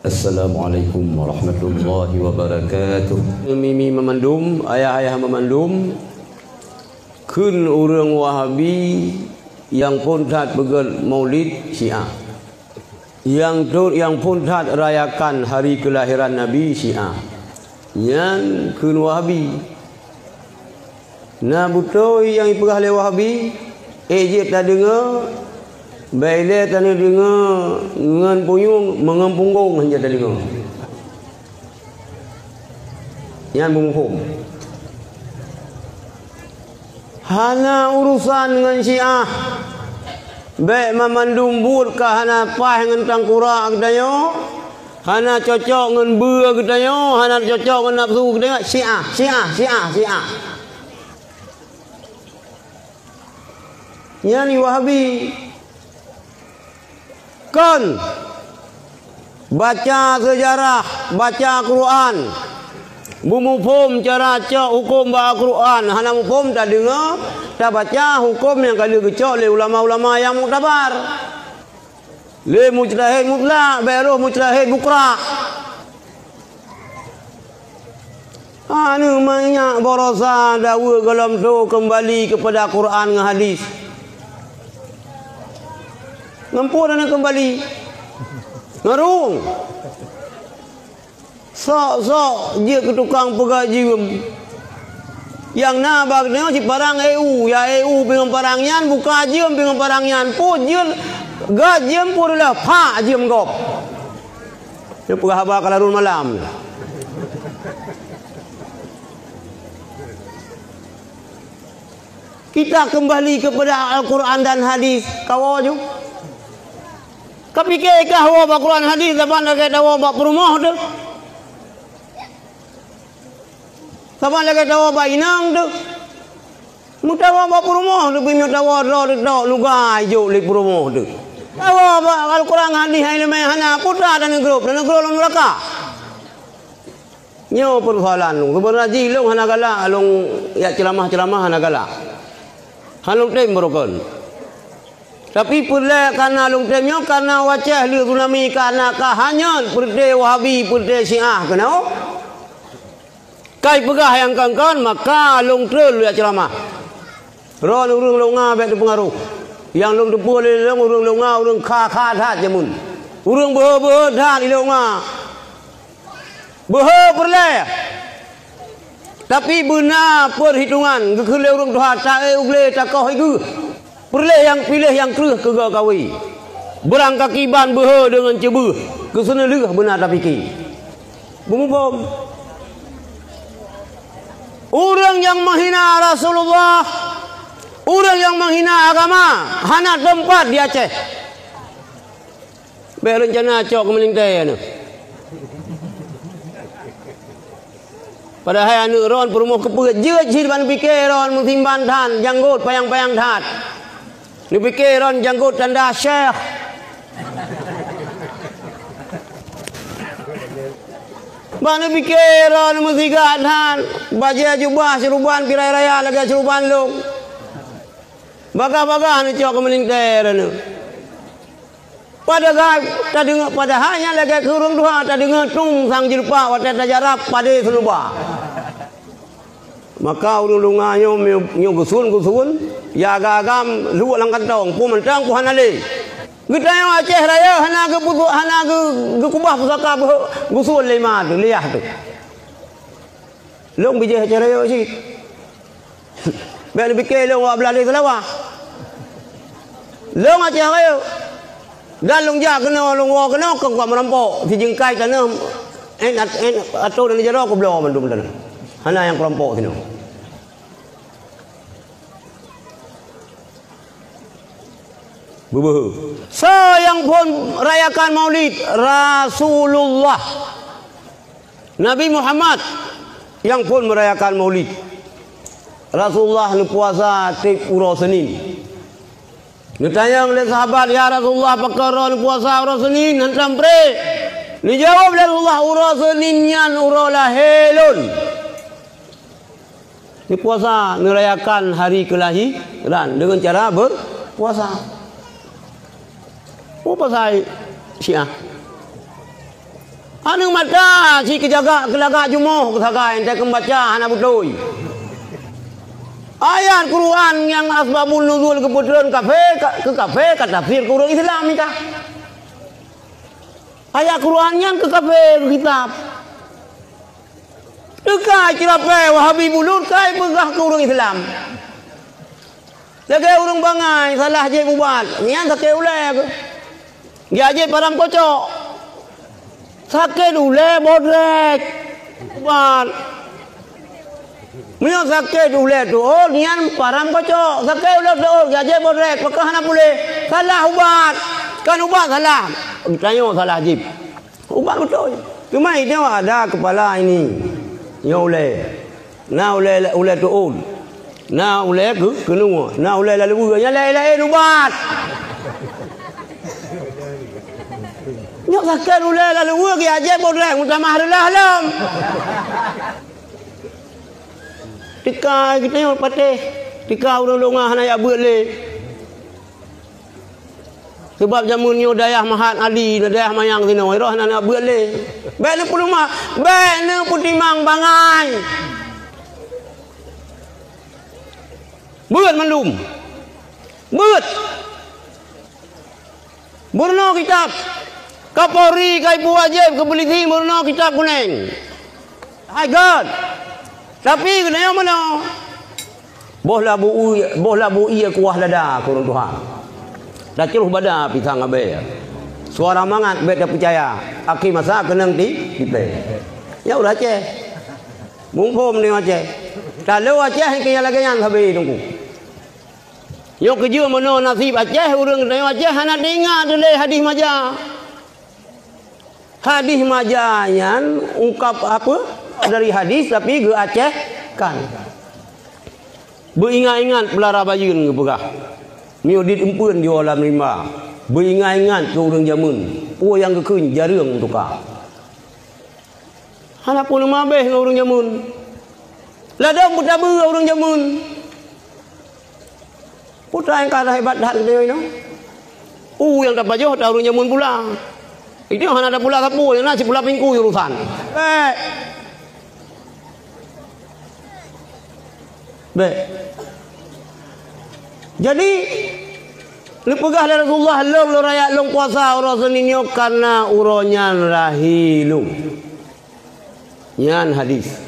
Assalamualaikum warahmatullahi wabarakatuh. Mimi memandum, ayah-ayah memandum, kun orang Wahabi yang pun tak begal Maulid Syiah, yang pun tak rayakan hari kelahiran Nabi Syiah, yang kun Wahabi. Nah betul yang ipegah le Wahabi, ejek tak dengar. Baile tani dengar ngan puyung mengampunggung hanya tadi dengar. Yang bungkum. Hana urusan dengan Syiah. Baik memandum but ka hana pah ngan tangkura kedayo. Hana cocok ngan beur kedayo, hana cocok ngan nafsu kedayo. Syiah. Yang ni Wahabi. Kan baca sejarah, baca Quran, bumufum cara cak hukum baca Quran, hana mufum tak dengar, tak baca hukum yang kali kecok le ulama-ulama yang muktabar, le mujtahid mutlak, baru mujtahid bukra. Anu banyak borosa dawa galam tu kembali kepada Quran dan hadis. Ngampun anak kembali ngarung sok dia ke tukang pegajium yang na bag neo si parang EU ya EU pengen parangnya buka jium pengen parangnya pun jium gajium pun lah pa jium gop dia pegah haba kalarun malam. Kita kembali kepada Al-Quran dan hadis kawaju. Tapi kekah wa Quran hadis laban lagi dawa bak perumah tu. Laban lagi dawa bak inang tu. Mutawa bak perumah tu bimi dawa ro dak lugai jo li perumah tu. Dawa bak Al-Quran hadis hai lemai hana putra dan negro long neraka. Nyo persoalan lu beraji long hana galak long ya ceramah hana galak. Halung tem berokon. Tapi pula karena long temnya karena wajah li tsunami karena kahanyan perde Wahabi perde Syiah kenau kai pegah yang kan maka long trel ya ceramah ron urung longa bet pengaruh yang long depu le long urung longa urung kha that jamun urung beuh that di longa beuh perle tapi benar perhitungan keule urung doa ta ugle ta kau higu pilih yang kerah ke kawi. Berangkat kiban beha dengan cebu. Kesana leh benar tak fikir. Bumubom. Orang yang menghina Rasulullah, orang yang menghina agama, hana tempat di Aceh. Baik rencana cok ke Melintang ni. Padahal anu ron perumuh kepegat je ban fikir ron mengtimban than janggut payang-payang that. Ni pikiran janggut tanda syekh. Mana pikiran mesti gadan. Baca jubah seruban pirai raya lagi seruban lu. Bagah-bagah ni cok ke Melintang ni. Padahal tak dengar padahal lagi kurung dua tak dengar tung sang jilpa watet tajarap pada seluba. Maka ulung-ulungannya nyu gusun ya agam lu lang kantong pu mentang pu hanale getayo Aceh raya hana ke putu hana ke kubah pusaka gusun lima tu liah tu long bijih Aceh raya si ben bikir long wa belah Sarawak long Aceh raya dan long ja kena long wa kena kong kwa merampok si jengkai tanah atau dan jaro ko blo man dum dan hana yang kelompok sini. Bubuh. Yang pun rayakan Maulid Rasulullah Nabi Muhammad yang pun merayakan Maulid Rasulullah ni puasa tip uro Senin. Ditanya oleh sahabat, ya Rasulullah perkara ni puasa uro Senin hantam pre. Dijawab oleh Rasulullah uro Senin nyan uro lahilun. Ni puasa merayakan hari kelahiran dengan cara berpuasa. Oh pasal Syiah. Anu mata si kejaga kelaga jumuh kesagai ente membaca anak betul. Ayat Quran yang asbabun nuzul keputusan kafe kata tafsir ke orang Islam kita. Ayat Quran yang ke kafe kitab. Dekai cirape Wahabi bulut kai begah ke orang Islam. Lagi orang bangai salah je buat. Nian sakit ulek. Dia je param kocok. Sakit ulek bodrek. Buat. Minyak sakit ulek tu. Oh nian param kocok. Sakit ulek tu. Dia je bodrek. Pakah nak boleh. Salah ubat. Kan ubat salah. Tanya salah jib. Ubat betul. Cuma ini ada kepala ini. Yang ulek. Nah ulek tu on. Nah ulek ke kenua. Nah ulek lalu yang lain ubat. Nyok sakit ulek lalu ke aje bodrek mutamah adalah alam. Tika kita yang patih. Tika orang longah nak buat le. Sebab jamun nyo dayah mahat ali dayah mayang sino roh nak buat le. Baik ni pun rumah, baik ni pun timang bangai. Beut mandum. Beut. Burno kitab. Kapolri kai pu wajib ke polisi burno kitab kuning. Hai God. Tapi kena yang mana? Bohlah bu iya kuah lada kurang Tuhan. Dah ceruh bada pisang abe. Suara mangat bet percaya. Aki masa kenang ti kita. Ya udah Aceh. Mungpom ni Aceh. Kalau Aceh kaya lagi yang habis tunggu. Yo kerja mana nasib Aceh orang dari Aceh nak dengar dulu hadis majah. Hadis majah yang ungkap apa dari hadis tapi ke Aceh kan. Beringat-ingat pelara bayun ke pegah. Miudit empun di alam rimba. Beringat-ingat ke orang jamun. Oh yang kekun jarang tukar. Anak pun mabeh dengan orang jamun. Ladang pun tabu orang jamun. Putra yang kata hebat dah kita ini. Yang dapat jauh dah orang jamun pula. Itu yang ada pula kapu yang nasi pula pingku urusan. Jadi lepegah dari Rasulullah long rakyat long puasa orang seninyo karena uronyan rahilung. Yan hadis.